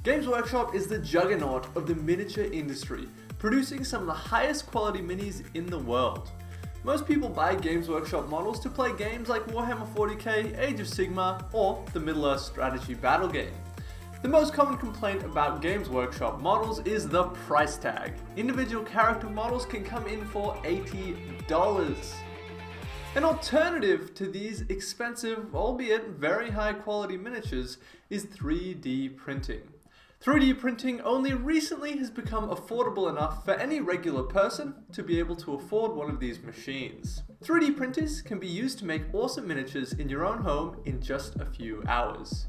Games Workshop is the juggernaut of the miniature industry, producing some of the highest quality minis in the world. Most people buy Games Workshop models to play games like Warhammer 40k, Age of Sigmar, or the Middle-earth strategy battle game. The most common complaint about Games Workshop models is the price tag. Individual character models can come in for $80. An alternative to these expensive, albeit very high quality miniatures is 3D printing. 3D printing only recently has become affordable enough for any regular person to be able to afford one of these machines. 3D printers can be used to make awesome miniatures in your own home in just a few hours.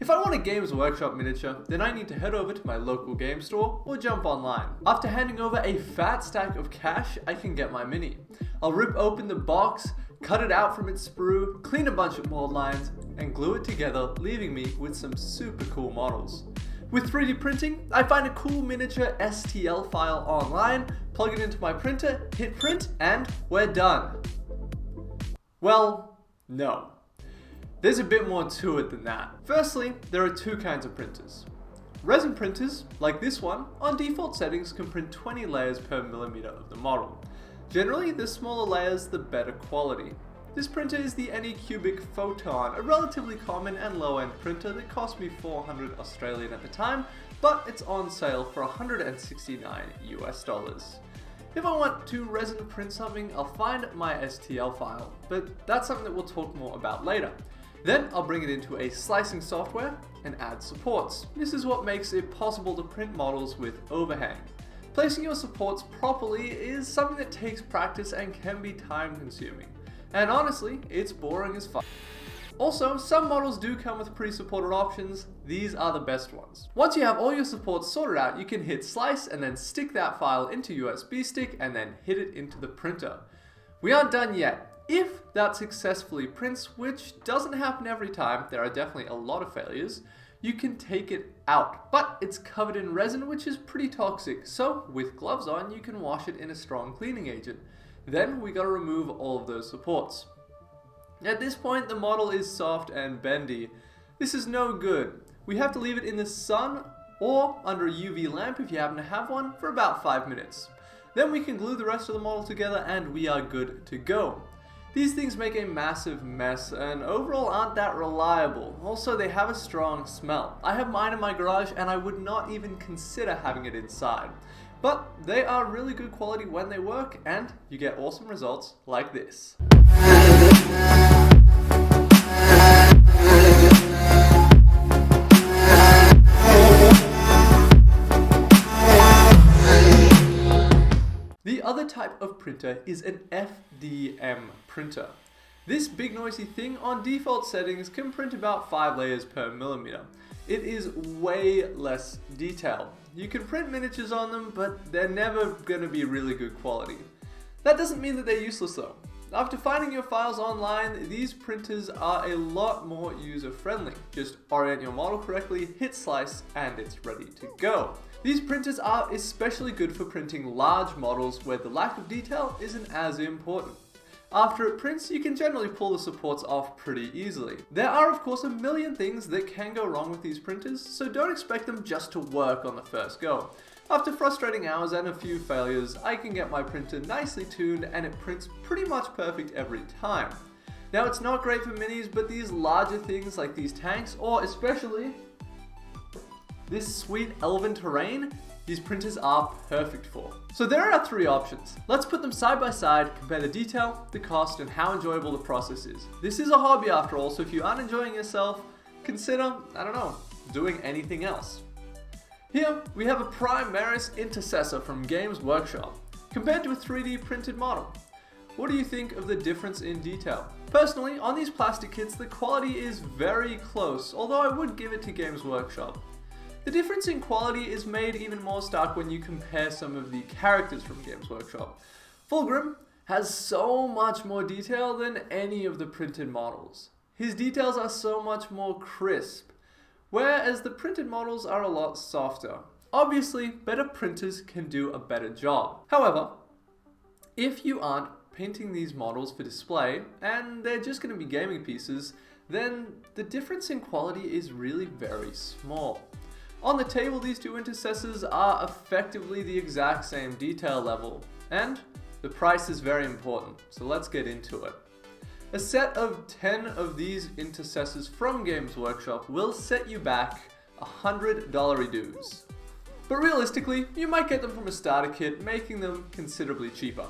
If I want a Games Workshop miniature, then I need to head over to my local game store or jump online. After handing over a fat stack of cash, I can get my mini. I'll rip open the box, cut it out from its sprue, clean a bunch of mold lines, and glue it together, leaving me with some super cool models. With 3D printing, I find a cool miniature STL file online, plug it into my printer, hit print, and we're done. Well, no. There's a bit more to it than that. Firstly, there are two kinds of printers. Resin printers, like this one, on default settings can print 20 layers per millimeter of the model. Generally, the smaller layers, the better quality. This printer is the Anycubic Photon, a relatively common and low-end printer that cost me 400 Australian at the time, but it's on sale for 169 US dollars. If I want to resin print something, I'll find my STL file, but that's something that we'll talk more about later. Then I'll bring it into a slicing software and add supports. This is what makes it possible to print models with overhang. Placing your supports properly is something that takes practice and can be time consuming. And honestly, it's boring as fuck. Also, some models do come with pre-supported options. These are the best ones. Once you have all your supports sorted out, you can hit slice and then stick that file into USB stick and then hit it into the printer. We aren't done yet. If that successfully prints, which doesn't happen every time, there are definitely a lot of failures, you can take it out. But it's covered in resin, which is pretty toxic. So with gloves on, you can wash it in a strong cleaning agent. Then we gotta remove all of those supports. At this point, the model is soft and bendy. This is no good. We have to leave it in the sun or under a UV lamp if you happen to have one for about 5 minutes. Then we can glue the rest of the model together and we are good to go. These things make a massive mess and overall aren't that reliable. Also, they have a strong smell. I have mine in my garage and I would not even consider having it inside. But they are really good quality when they work and you get awesome results like this. The other type of printer is an FDM printer. This big noisy thing on default settings can print about 5 layers per millimeter. It is way less detailed. You can print miniatures on them, but they're never going to be really good quality. That doesn't mean that they're useless though. After finding your files online, these printers are a lot more user-friendly. Just orient your model correctly, hit slice, and it's ready to go. These printers are especially good for printing large models where the lack of detail isn't as important. After it prints, you can generally pull the supports off pretty easily. There are of course a million things that can go wrong with these printers, so don't expect them just to work on the first go. After frustrating hours and a few failures, I can get my printer nicely tuned and it prints pretty much perfect every time. Now it's not great for minis, but these larger things like these tanks, or especially this sweet elven terrain, these printers are perfect for. So there are 3 options. Let's put them side by side, compare the detail, the cost, and how enjoyable the process is. This is a hobby after all, so if you aren't enjoying yourself, consider, I don't know, doing anything else. Here we have a Primaris Intercessor from Games Workshop, compared to a 3D printed model. What do you think of the difference in detail? Personally, on these plastic kits, the quality is very close, although I would give it to Games Workshop. The difference in quality is made even more stark when you compare some of the characters from Games Workshop. Fulgrim has so much more detail than any of the printed models. His details are so much more crisp, whereas the printed models are a lot softer. Obviously, better printers can do a better job. However, if you aren't painting these models for display and they're just going to be gaming pieces, then the difference in quality is really very small. On the table, these two intercessors are effectively the exact same detail level, and the price is very important, so let's get into it. A set of 10 of these intercessors from Games Workshop will set you back $100 dues. But realistically, you might get them from a starter kit, making them considerably cheaper.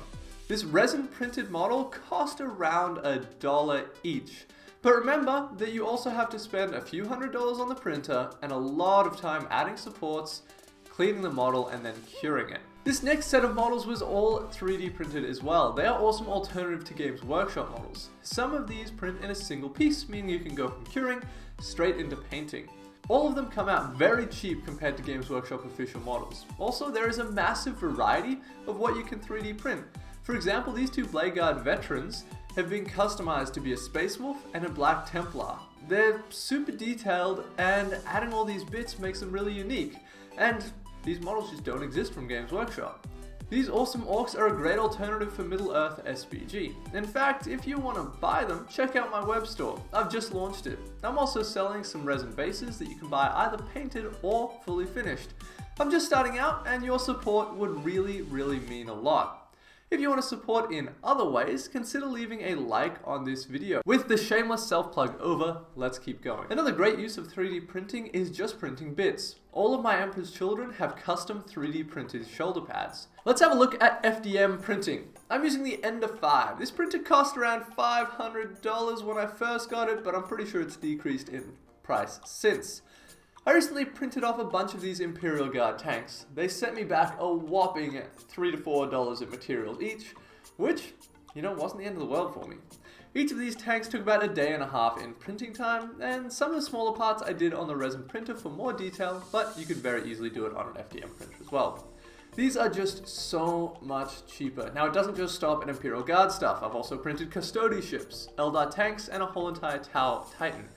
This resin printed model cost around $1 each. But remember that you also have to spend a few $100s on the printer and a lot of time adding supports, cleaning the model, and then curing it. This next set of models was all 3D printed as well. They are awesome alternative to Games Workshop models. Some of these print in a single piece, meaning you can go from curing straight into painting. All of them come out very cheap compared to Games Workshop official models. Also, there is a massive variety of what you can 3D print. For example, these two Blade Guard veterans have been customized to be a Space Wolf and a Black Templar. They're super detailed, and adding all these bits makes them really unique. And these models just don't exist from Games Workshop. These awesome orcs are a great alternative for Middle-earth SBG. In fact, if you want to buy them, check out my web store. I've just launched it. I'm also selling some resin bases that you can buy either painted or fully finished. I'm just starting out, and your support would really mean a lot. If you want to support in other ways, consider leaving a like on this video. With the shameless self-plug over, let's keep going. Another great use of 3D printing is just printing bits. All of my Emperor's Children have custom 3D printed shoulder pads. Let's have a look at FDM Printing. I'm using the Ender 5. This printer cost around $500 when I first got it, but I'm pretty sure it's decreased in price since. I recently printed off a bunch of these Imperial Guard tanks. They set me back a whopping $3 to $4 in materials each, which, wasn't the end of the world for me. Each of these tanks took about a day and a half in printing time, and some of the smaller parts I did on the resin printer for more detail, but you could very easily do it on an FDM printer as well. These are just so much cheaper. Now, it doesn't just stop at Imperial Guard stuff. I've also printed Custody ships, Eldar tanks, and a whole entire Tau Titan.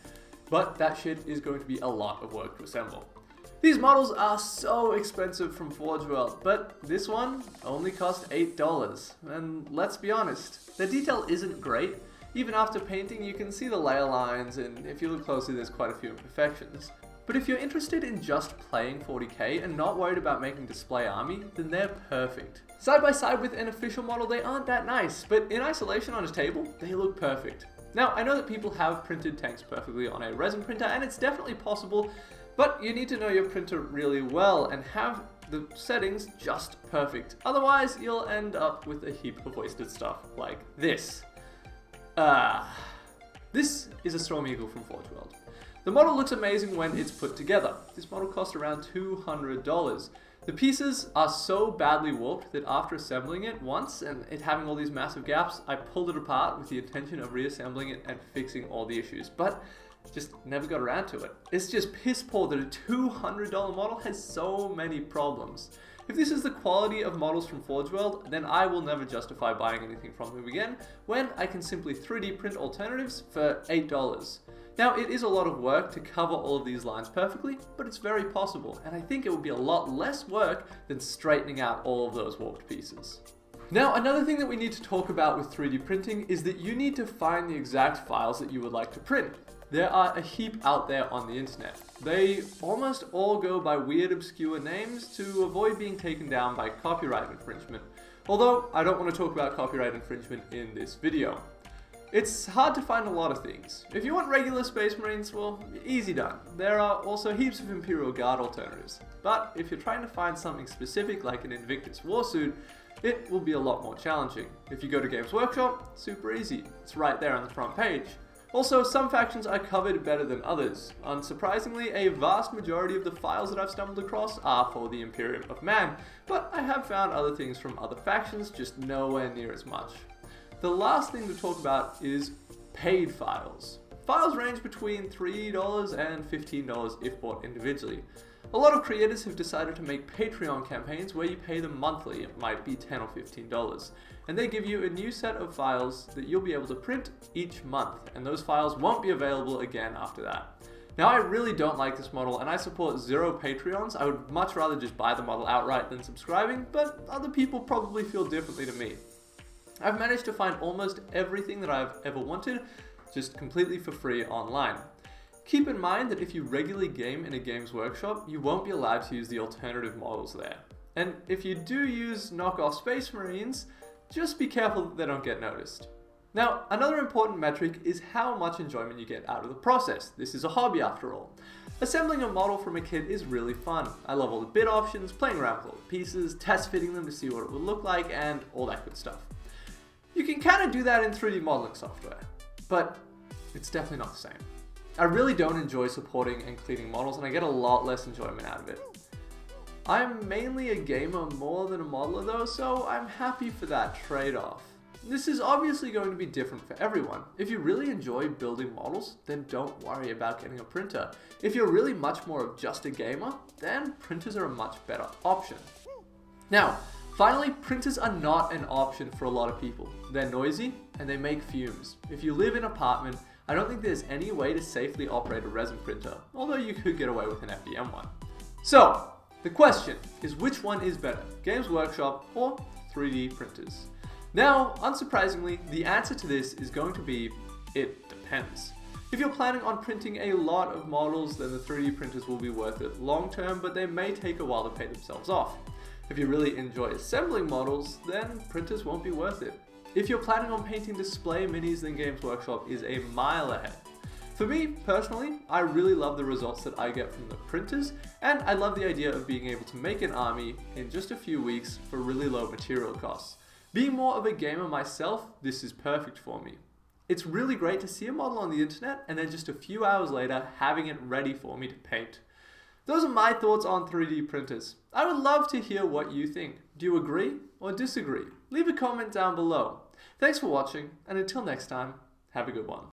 But that shit is going to be a lot of work to assemble. These models are so expensive from Forge World, but this one only cost $8. And let's be honest, the detail isn't great. Even after painting, you can see the layer lines, and if you look closely, there's quite a few imperfections. But if you're interested in just playing 40k and not worried about making display army, then they're perfect. Side by side with an official model, they aren't that nice, but in isolation on a table, they look perfect. Now, I know that people have printed tanks perfectly on a resin printer, and it's definitely possible, but you need to know your printer really well and have the settings just perfect. Otherwise, you'll end up with a heap of wasted stuff like this. This is a Storm Eagle from Forge World. The model looks amazing when it's put together. This model cost around $200. The pieces are so badly warped that after assembling it once and it having all these massive gaps, I pulled it apart with the intention of reassembling it and fixing all the issues, but just never got around to it. It's just piss poor that a $200 model has so many problems. If this is the quality of models from Forge World, then I will never justify buying anything from them again when I can simply 3D print alternatives for $8. Now, it is a lot of work to cover all of these lines perfectly, but it's very possible, and I think it would be a lot less work than straightening out all of those warped pieces. Now, another thing that we need to talk about with 3D printing is that you need to find the exact files that you would like to print. There are a heap out there on the internet. They almost all go by weird, obscure names to avoid being taken down by copyright infringement. Although, I don't want to talk about copyright infringement in this video. It's hard to find a lot of things. If you want regular Space Marines, well, easy done. There are also heaps of Imperial Guard alternatives. But if you're trying to find something specific like an Invictus warsuit, it will be a lot more challenging. If you go to Games Workshop, super easy. It's right there on the front page. Also, some factions are covered better than others. Unsurprisingly, a vast majority of the files that I've stumbled across are for the Imperium of Man, but I have found other things from other factions, just nowhere near as much. The last thing to talk about is paid files. Files range between $3 and $15 if bought individually. A lot of creators have decided to make Patreon campaigns where you pay them monthly, it might be $10 or $15, and they give you a new set of files that you'll be able to print each month, and those files won't be available again after that. Now, I really don't like this model, and I support 0 Patreons. I would much rather just buy the model outright than subscribing, but other people probably feel differently to me. I've managed to find almost everything that I've ever wanted, just completely for free online. Keep in mind that if you regularly game in a Games Workshop, you won't be allowed to use the alternative models there. And if you do use knockoff Space Marines, just be careful that they don't get noticed. Now, another important metric is how much enjoyment you get out of the process. This is a hobby after all. Assembling a model from a kit is really fun. I love all the bit options, playing around with all the pieces, test fitting them to see what it would look like, and all that good stuff. You can kind of do that in 3D modeling software, but it's definitely not the same. I really don't enjoy supporting and cleaning models, and I get a lot less enjoyment out of it. I'm mainly a gamer more than a modeler though, so I'm happy for that trade-off. This is obviously going to be different for everyone. If you really enjoy building models, then don't worry about getting a printer. If you're really much more of just a gamer, then printers are a much better option. Now, finally, printers are not an option for a lot of people. They're noisy and they make fumes. If you live in an apartment, I don't think there's any way to safely operate a resin printer, although you could get away with an FDM one. So, the question is, which one is better, Games Workshop or 3D printers? Now, unsurprisingly, the answer to this is going to be, it depends. If you're planning on printing a lot of models, then the 3D printers will be worth it long term, but they may take a while to pay themselves off. If you really enjoy assembling models, then printers won't be worth it. If you're planning on painting display minis, then Games Workshop is a mile ahead. For me, personally, I really love the results that I get from the printers, and I love the idea of being able to make an army in just a few weeks for really low material costs. Being more of a gamer myself, this is perfect for me. It's really great to see a model on the internet and then just a few hours later having it ready for me to paint. Those are my thoughts on 3D printers. I would love to hear what you think. Do you agree or disagree? Leave a comment down below. Thanks for watching, and until next time, have a good one.